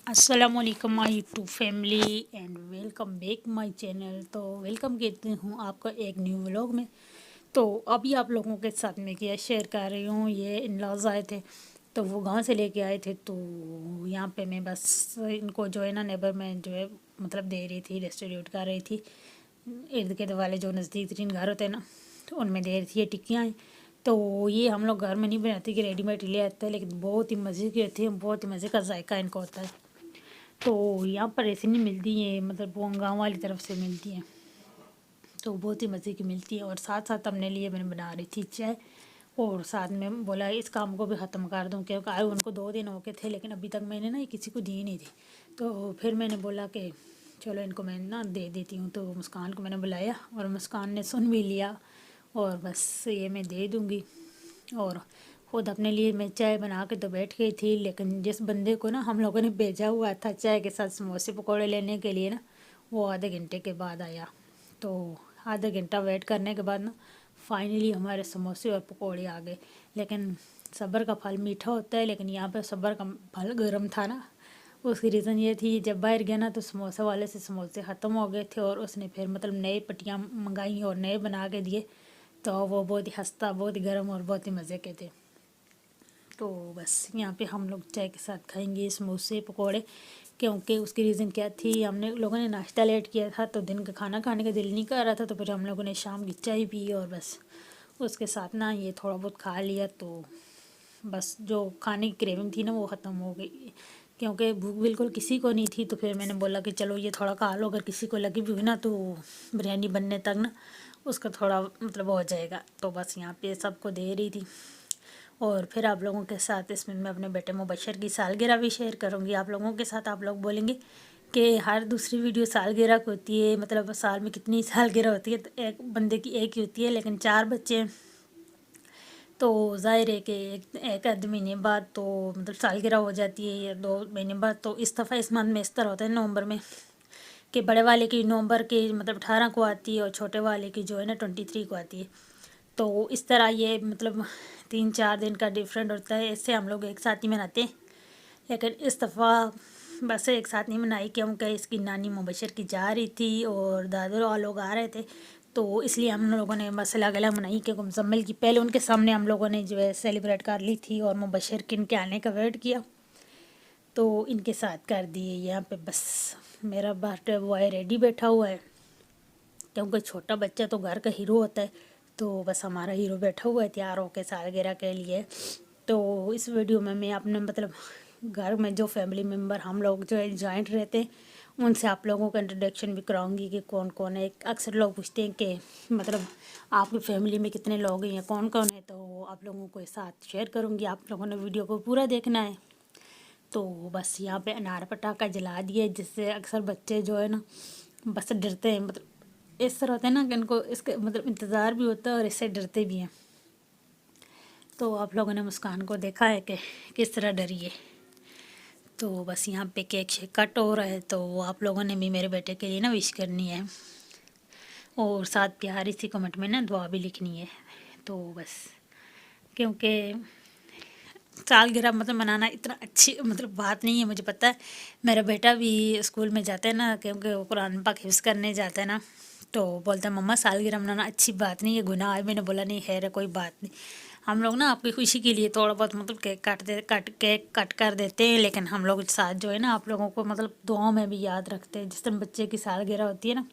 السلام علیکم مائی YouTube family and welcome back my channel. تو ویلکم کہتی ہوں آپ کا ایک نیو ولاگ میں۔ تو ابھی آپ لوگوں کے ساتھ میں کیا شیئر کر رہی ہوں، یہ ان لاز آئے تھے تو وہ گاؤں سے لے کے آئے تھے، تو یہاں پہ میں بس ان کو جو ہے نا نیبر میں جو ہے مطلب دے رہی تھی، ڈسٹریبیوٹ کر رہی تھی ارد گرد والے جو نزدیک ترین گھر ہوتے ہیں نا، تو ان میں دے رہی تھی۔ یہ ٹکیاں ہیں تو یہ ہم لوگ گھر میں نہیں بناتے کہ ریڈی میڈ لے آتے ہیں، لیکن بہت ہی مزے کی ہوتی ہے، بہت ہی مزے کا ذائقہ ان کو ہوتا ہے۔ تو یہاں پر ایسے نہیں ملتی ہیں، مطلب وہ گاؤں والی طرف سے ملتی ہیں، تو بہت ہی مزے کی ملتی ہے۔ اور ساتھ ساتھ اپنے لیے میں بنا رہی تھی چائے، اور ساتھ میں بولا اس کام کو بھی ختم کر دوں، کیونکہ آئے ان کو 2 دن ہو کے تھے، لیکن ابھی تک میں نے نا یہ کسی کو دی نہیں تھی۔ تو پھر میں نے بولا کہ چلو ان کو میں نا دے دیتی ہوں، تو مسکان کو میں نے بلایا اور مسکان نے سن بھی لیا، اور بس یہ میں دے دوں گی۔ اور خود اپنے لیے میں چائے بنا کے تو بیٹھ گئی تھی، لیکن جس بندے کو نا ہم لوگوں نے بھیجا ہوا تھا چائے کے ساتھ سموسے پکوڑے لینے کے لیے نا، وہ آدھے گھنٹے کے بعد آیا۔ تو آدھا گھنٹہ ویٹ کرنے کے بعد نا فائنلی ہمارے سموسے اور پکوڑے آ گئے۔ لیکن صبر کا پھل میٹھا ہوتا ہے، لیکن یہاں پہ صبر کا پھل گرم تھا نا۔ اس کی ریزن یہ تھی، جب باہر گیا نا تو سموسے والے سے سموسے ختم ہو گئے تھے، اور اس نے پھر مطلب نئے پٹیاں منگائیں اور نئے بنا کے دیے، تو وہ بہت ہی ہنستا، بہت ہی گرم اور بہت ہی مزے کے تھے۔ تو بس یہاں پہ ہم لوگ چائے کے ساتھ کھائیں گے سموسے پکوڑے، کیونکہ اس کی ریزن کیا تھی، ہم نے لوگوں نے ناشتہ لیٹ کیا تھا تو دن کا کھانا کھانے کا دل نہیں کر رہا تھا، تو پھر ہم لوگوں نے شام کی چائے پی اور بس اس کے ساتھ نا یہ تھوڑا بہت کھا لیا، تو بس جو کھانے کی کریونگ تھی نا وہ ختم ہو گئی، کیونکہ بھوک بالکل کسی کو نہیں تھی۔ تو پھر میں نے بولا کہ چلو یہ تھوڑا کھا لو، اگر کسی کو لگی بھی ہوئی نا تو بریانی بننے تک نا اس کا تھوڑا مطلب ہو جائے گا، تو بس یہاں پہ سب کو دے رہی تھی۔ اور پھر آپ لوگوں کے ساتھ اس میں اپنے بیٹے مبشر کی سالگرہ بھی شیئر کروں گی آپ لوگوں کے ساتھ۔ آپ لوگ بولیں گے کہ ہر دوسری ویڈیو سالگرہ کی ہوتی ہے، مطلب سال میں کتنی سالگرہ ہوتی ہے، تو ایک بندے کی ایک ہی ہوتی ہے، لیکن 4 بچے ہیں تو ظاہر ہے کہ ایک آدھ مہینے بعد تو مطلب سالگرہ ہو جاتی ہے، یا 2 مہینے بعد۔ تو اس دفعہ اس منتھ میں اس طرح ہوتا ہے نومبر میں، کہ بڑے والے کی نومبر کے مطلب 18 کو آتی ہے، اور چھوٹے والے کی جو ہے نا 23 کو آتی ہے۔ تو اس طرح یہ مطلب 3-4 دن کا ڈیفرنٹ ہوتا ہے، اس سے ہم لوگ ایک ساتھ ہی مناتے ہیں، لیکن اس دفعہ بس ایک ساتھ نہیں منائی، کیونکہ اس کی نانی مبشر کی جا رہی تھی اور دادر اور لوگ آ رہے تھے، تو اس لیے ہم لوگوں نے بس الگ الگ منائی، کیونکہ مزمل کی پہلے ان کے سامنے ہم لوگوں نے جو ہے سیلیبریٹ کر لی تھی، اور مبشر کے ان کے آنے کا ویٹ کیا تو ان کے ساتھ کر دیے۔ یہاں پہ بس میرا بیٹا بوائے ریڈی بیٹھا ہوا ہے، کیونکہ چھوٹا بچہ تو گھر کا ہیرو ہوتا ہے، تو بس ہمارا ہیرو بیٹھا ہوا ہے تیار ہو کے سالگرہ کے لیے۔ تو اس ویڈیو میں اپنے مطلب گھر میں جو فیملی ممبر ہم لوگ جو ہے جوائنٹ رہتے ہیں ان سے آپ لوگوں کا انٹروڈکشن بھی کراؤں گی کہ کون کون ہے۔ اکثر لوگ پوچھتے ہیں کہ مطلب آپ کی فیملی میں کتنے لوگ ہیں یا کون کون ہے، تو آپ لوگوں کو ساتھ شیئر کروں گی، آپ لوگوں نے ویڈیو کو پورا دیکھنا ہے۔ تو بس یہاں پہ انار پٹاخہ جلا دیے، جس سے اکثر بچے جو ہے نا بس ڈرتے ہیں، مطلب اس طرح ہوتا ہے نا کہ ان کو اس کا مطلب انتظار بھی ہوتا ہے اور اس سے ڈرتے بھی ہیں۔ تو آپ لوگوں نے مسکان کو دیکھا ہے کہ کس طرح ڈری ہے۔ تو بس یہاں پہ کیک شیک کٹ ہو رہا ہے، تو آپ لوگوں نے بھی میرے بیٹے کے لیے نا وش کرنی ہے، اور ساتھ پیاری سی کمنٹ میں نا دعا بھی لکھنی ہے۔ تو بس کیونکہ سالگرہ مطلب منانا اتنا اچھی مطلب بات نہیں ہے، مجھے پتہ ہے میرا بیٹا بھی اسکول میں جاتا ہے نا، کیونکہ وہ قرآن پاک حفظ کرنے جاتا ہے نا، تو بولتا ہے مما سالگرہ منانا اچھی بات نہیں ہے، گناہ ہے۔ میں نے بولا نہیں خیر ہے، کوئی بات نہیں، ہم لوگ نا آپ کی خوشی کے لیے تھوڑا بہت مطلب کیک کٹ کر دیتے ہیں، لیکن ہم لوگ ساتھ جو ہے نا آپ لوگوں کو مطلب دعاؤں میں بھی یاد رکھتے ہیں۔ جس دن بچے کی سالگرہ ہوتی ہے نا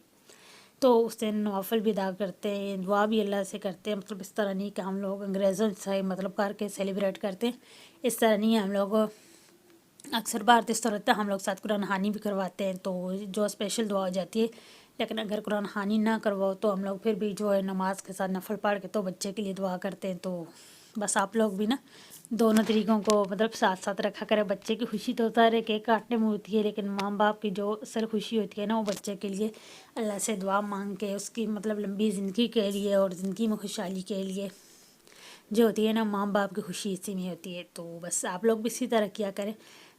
تو اس دن نوافل بھی ادا کرتے ہیں، دعا بھی اللہ سے کرتے ہیں، مطلب اس طرح نہیں کہ ہم لوگ انگریزوں سے مطلب کر کے سیلیبریٹ کرتے ہیں، اس طرح نہیں ہے۔ ہم لوگ اکثر بار اس طرح ہوتا ہے، ہم لوگ ساتھ قرآن خوانی بھی کرواتے ہیں، تو جو اسپیشل دعا ہو جاتی ہے۔ لیکن اگر قرآن خوانی نہ کرواؤ تو ہم لوگ پھر بھی جو ہے نماز کے ساتھ نفل پڑھ کے تو بچے کے لیے دعا کرتے ہیں۔ تو بس آپ لوگ بھی نا دونوں طریقوں کو مطلب ساتھ ساتھ رکھا کرے۔ بچے کی خوشی تو ہوتا ہے کیک کاٹنے میں ہوتی ہے، لیکن ماں باپ کی جو اصل خوشی ہوتی ہے نا وہ بچے کے لیے اللہ سے دعا مانگ کے اس کی مطلب لمبی زندگی کے لیے اور زندگی میں خوشحالی کے لیے جو ہوتی ہے نا، ماں باپ کی خوشی اسی میں ہوتی ہے۔ تو بس آپ لوگ بھی اسی طرح کیا کریں۔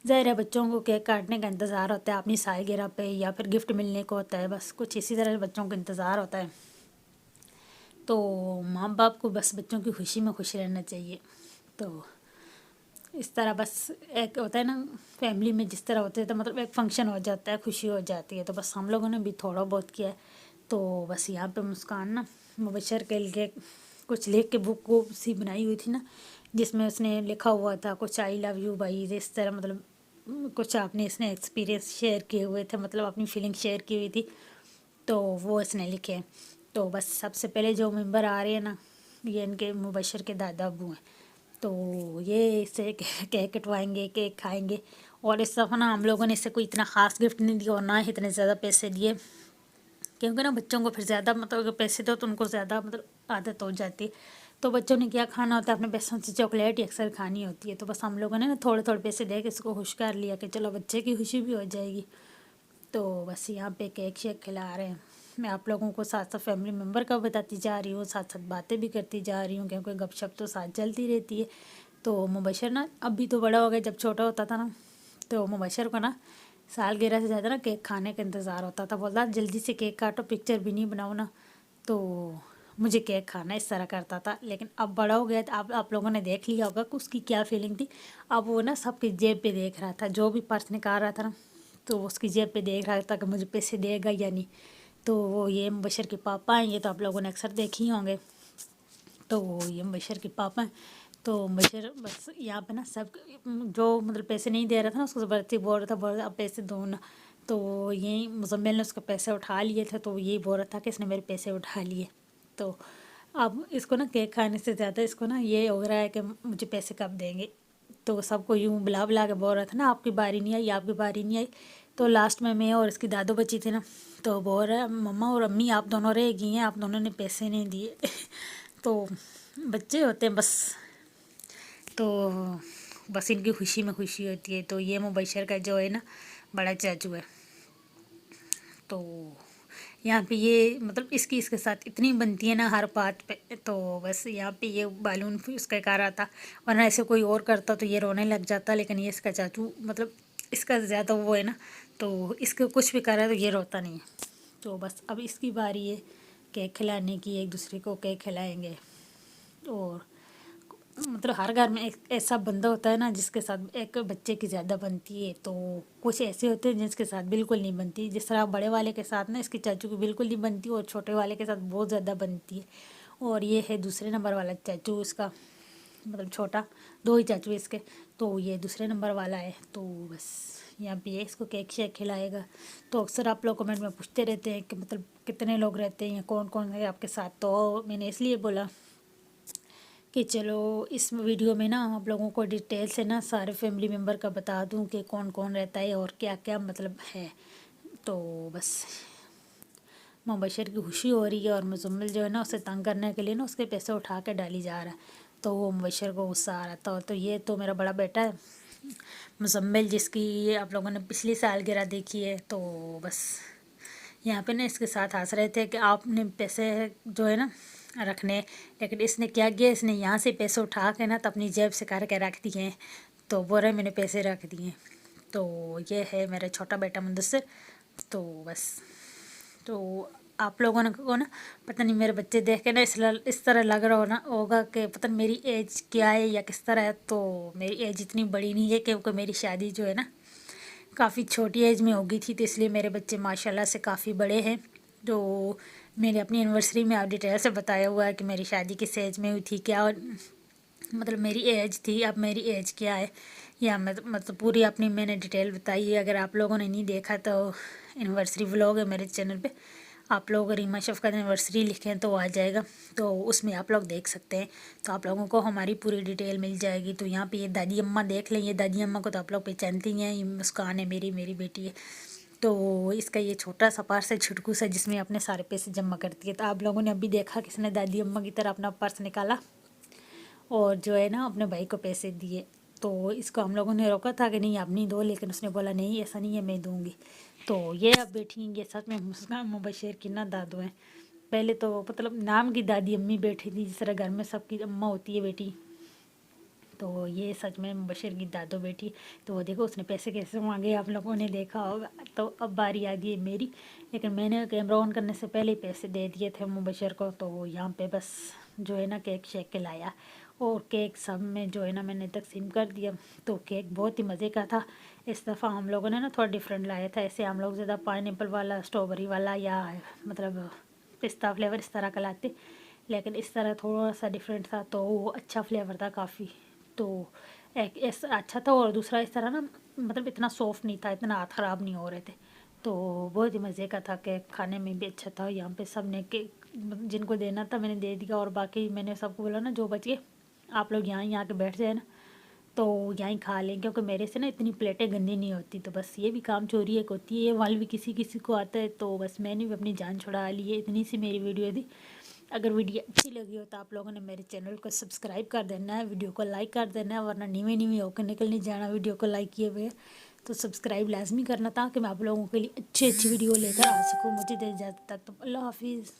ظاہر ہے بچوں کو کیک کاٹنے کا انتظار ہوتا ہے اپنی سالگرہ پہ، یا پھر گفٹ ملنے کو ہوتا ہے، بس کچھ اسی طرح بچوں کا انتظار ہوتا ہے۔ تو ماں باپ کو بس بچوں کی خوشی میں خوش رہنا چاہیے۔ تو इस तरह बस एक होता है ना फैमिली में, जिस तरह होते हैं तो मतलब एक फंक्शन हो जाता है, खुशी हो जाती है। तो बस हम लोगों ने भी थोड़ा बहुत किया है। तो बस यहाँ पे मुस्कान ना मुबशर के लिए कुछ लिख के बुक को सी बनाई हुई थी ना, जिसमें उसने लिखा हुआ था कुछ आई लव यू भाई, इस तरह मतलब कुछ आपने इसने एक्सपीरियंस शेयर किए हुए थे, मतलब अपनी फीलिंग शेयर की हुई थी। तो वो इसने लिखे हैं। तो बस सबसे पहले जो मेंबर आ रहे हैं ना, ये इनके मुबशर के दादा अबू हैं। तो ये इससे केक कटवाएंगे, केक खाएंगे। और इस दफ़ा ना हम लोगों ने इससे कोई इतना ख़ास गिफ्ट नहीं दिया और ना ही इतने ज़्यादा पैसे दिए, क्योंकि ना बच्चों को फिर ज़्यादा मतलब अगर पैसे दो तो उनको ज़्यादा मतलब आदत हो जाती है। तो बच्चों ने क्या खाना होता है, अपने पैसों से चॉकलेट ही अक्सर खानी होती है। तो बस हम लोगों ने ना थोड़े थोड़े पैसे दे के इसको खुश कर लिया कि चलो बच्चे की खुशी भी हो जाएगी। तो बस यहाँ पे केक शेक खिला रहे हैं। मैं आप लोगों को साथ साथ फैमिली मेम्बर का बताती जा रही हूँ, साथ साथ बातें भी करती जा रही हूँ, क्योंकि गपशप तो साथ चलती रहती है। तो मुबशर ना अभी तो बड़ा हो गया, जब छोटा होता था ना तो मुबशर को ना सालगिरह से ज़्यादा ना केक खाने का इंतज़ार होता था। बोलता जल्दी से केक काटो, पिक्चर भी नहीं बनाओ ना, तो मुझे केक खाना, इस तरह करता था। लेकिन अब बड़ा हो गया तो आप लोगों ने देख लिया होगा कि उसकी क्या फीलिंग थी। अब वो ना सबकी जेब पे देख रहा था, जो भी पर्स निकाल रहा था ना तो उसकी जेब पे देख रहा था कि मुझे पैसे देगा या नहीं। तो वो ये मुबशर के पापा हैं, ये तो आप लोगों ने अक्सर देखे ही होंगे। तो ये मुबशर के पापा हैं। तो मुबशर बस यहाँ पे ना सब जो मतलब पैसे नहीं दे रहा था ना उसको ज़बरदस्ती बोल रहा था, बोल रहा अब पैसे दो ना। तो यही मुजम्मिल ने उसके पैसे उठा लिए थे, तो यही बोल रहा था कि इसने मेरे पैसे उठा लिए। तो अब इसको ना केक खाने से ज़्यादा इसको ना ये हो रहा है कि मुझे पैसे कब देंगे। तो सबको यूँ बुला बुला के बोल रहा था ना आपकी बारी नहीं आई, आपकी बारी नहीं आई। तो लास्ट में मैं और इसकी दादू बची थी ना, तो बोल रहा है मम्मा और अम्मी आप दोनों रह गई हैं, आप दोनों ने पैसे नहीं दिए। तो बच्चे होते हैं बस। तो बस इनकी खुशी में खुशी होती है। तो ये मुबशर का जो है ना बड़ा चाचू है। तो यहाँ पे ये मतलब इसके साथ इतनी बनती है ना हर बात पे। तो बस यहाँ पे ये बालून उसका कर रहा था, वरना ऐसे कोई और करता तो ये रोने लग जाता। लेकिन ये इसका चाचू मतलब इसका ज़्यादा वो है ना, तो इसको कुछ भी कर रहा है तो ये रोता नहीं है। तो बस अब इसकी बारी है केक खिलाने की, एक दूसरे को केक खिलाएंगे। और मतलब हर घर में एक ऐसा बंदा होता है ना जिसके साथ एक बच्चे की ज़्यादा बनती है। तो कुछ ऐसे होते हैं जिसके साथ बिल्कुल नहीं बनती, जिस तरह बड़े वाले के साथ ना इसकी चाचू की बिल्कुल नहीं बनती और छोटे वाले के साथ बहुत ज़्यादा बनती है। और ये है दूसरे नंबर वाला चाचू इसका, मतलब छोटा, दो ही चाचू है इसके। तो ये दूसरे नंबर वाला है। तो बस यहाँ पे ये इसको केक शेक खिलाएगा। तो अक्सर आप लोग कमेंट में पूछते रहते हैं कि मतलब कितने लोग रहते हैं, कौन कौन है आपके साथ। तो मैंने इसलिए बोला कि चलो इस वीडियो में ना आप लोगों को डिटेल से ना सारे फैमिली मेम्बर का बता दूं कि कौन कौन रहता है और क्या क्या मतलब है। तो बस मुबशर की खुशी हो रही है और मुजम्मिल जो है ना उसे तंग करने के लिए ना उसके पैसे उठा के डाली जा रहा है। तो वो मुबशर को गुस्सा आ रहा था। तो ये तो मेरा बड़ा बेटा है मुजम्मिल, जिसकी आप लोगों ने पिछली सालगिरह देखी है। तो बस यहाँ पे ना इसके साथ हंस रहे थे कि आपने पैसे जो है ना रखने, लेकिन इसने क्या किया, इसने यहाँ से पैसे उठा के ना तो अपनी जेब से करके रख दिए हैं। तो बोल रहे मैंने पैसे रख दिए। तो ये है मेरा छोटा बेटा मुदस्सिर। तो बस तो आप लोगों ने को ना पता नहीं मेरे बच्चे देख के ना इस तरह लग रहा हो ना होगा कि पता नहीं मेरी एज क्या है या किस तरह है। तो मेरी एज इतनी बड़ी नहीं है, क्योंकि मेरी शादी जो है ना काफ़ी छोटी एज में हो गई थी। तो इसलिए मेरे बच्चे माशाल्लाह से काफ़ी बड़े हैं। तो मैंने अपनी एनिवर्सरी में आप डिटेल से बताया हुआ है कि मेरी शादी किस एज में हुई थी, क्या मतलब मेरी एज थी, अब मेरी एज क्या है, या मतलब पूरी अपनी मैंने डिटेल बताई है। अगर आप लोगों ने नहीं देखा तो एनिवर्सरी व्लॉग है मेरे चैनल पे, आप लोग रीमा शफ़क़त एनिवर्सरी लिखें तो आ जाएगा। तो उसमें आप लोग देख सकते हैं। तो आप लोगों को हमारी पूरी डिटेल मिल जाएगी। तो यहाँ पे ये दादी अम्मा देख लें, ये दादी अम्मा को तो आप लोग पहचानती हैं, ये मुस्कान है मेरी बेटी है। तो इसका ये छोटा सा पर्स है, छुटकू सा, जिसमें अपने सारे पैसे जमा करती है। तो आप लोगों ने अभी देखा किसने दादी अम्मा की तरह अपना पर्स निकाला और जो है ना अपने भाई को पैसे दिए। तो इसको हम लोगों ने रोका था कि नहीं आप नहीं दो, लेकिन उसने बोला नहीं ऐसा नहीं है मैं दूंगी। तो ये अब बैठी हैं, ये सच में मुस्कान मुबशर की ना दादू हैं। पहले तो मतलब नाम की दादी अम्मी बैठी थी, जिस तरह घर में सबकी अम्मा होती है बेटी। तो ये सच में मुबशर की दादू बेटी। तो वो देखो उसने पैसे कैसे मांगे, आप लोगों ने देखा होगा। तो अब बारी आ गई है मेरी, लेकिन मैंने कैमरा ऑन करने से पहले ही पैसे दे दिए थे मुबशर को। तो यहाँ पे बस जो है ना केक शेक के लाया और केक सब में जो है ना मैंने तकसीम कर दिया। तो केक बहुत ही मज़े का था। इस दफ़ा हम लोगों ने ना थोड़ा डिफरेंट लाया था। ऐसे हम लोग ज़्यादा पाइनएप्पल वाला, स्ट्रॉबेरी वाला या मतलब पिस्ता फ्लेवर इस तरह का लाते, लेकिन इस तरह थोड़ा सा डिफरेंट था तो वो अच्छा फ्लेवर था काफ़ी। तो एक अच्छा था, और दूसरा इस तरह ना मतलब इतना सॉफ्ट नहीं था, इतना हाथ ख़राब नहीं हो रहे थे। तो बहुत ही मज़े का था, केक खाने में भी अच्छा था। यहाँ पे सब ने केक जिनको देना था मैंने दे दिया, और बाकी मैंने सबको बोला ना जो बच गए आप लोग यहाँ आके बैठ जाए ना, तो यहीं खा लें, क्योंकि मेरे से ना इतनी प्लेटें गंदी नहीं होती। तो बस ये भी काम चोरी एक होती है, ये वाल भी किसी किसी को आता है। तो बस मैंने भी अपनी जान छुड़ा ली है। इतनी सी मेरी वीडियो थी। अगर वीडियो अच्छी लगी हो तो आप लोगों ने मेरे चैनल को सब्सक्राइब कर देना है, वीडियो को लाइक कर देना है, वरना नीवे नीवे होकर निकल नहीं जाना वीडियो को लाइक किए हुए। तो सब्सक्राइब लाजमी करना, ताकि मैं आप लोगों के लिए अच्छी अच्छी वीडियो लेकर आ सकूँ। मुझे दे इजाज़त, तक तो अल्लाह हाफिज़।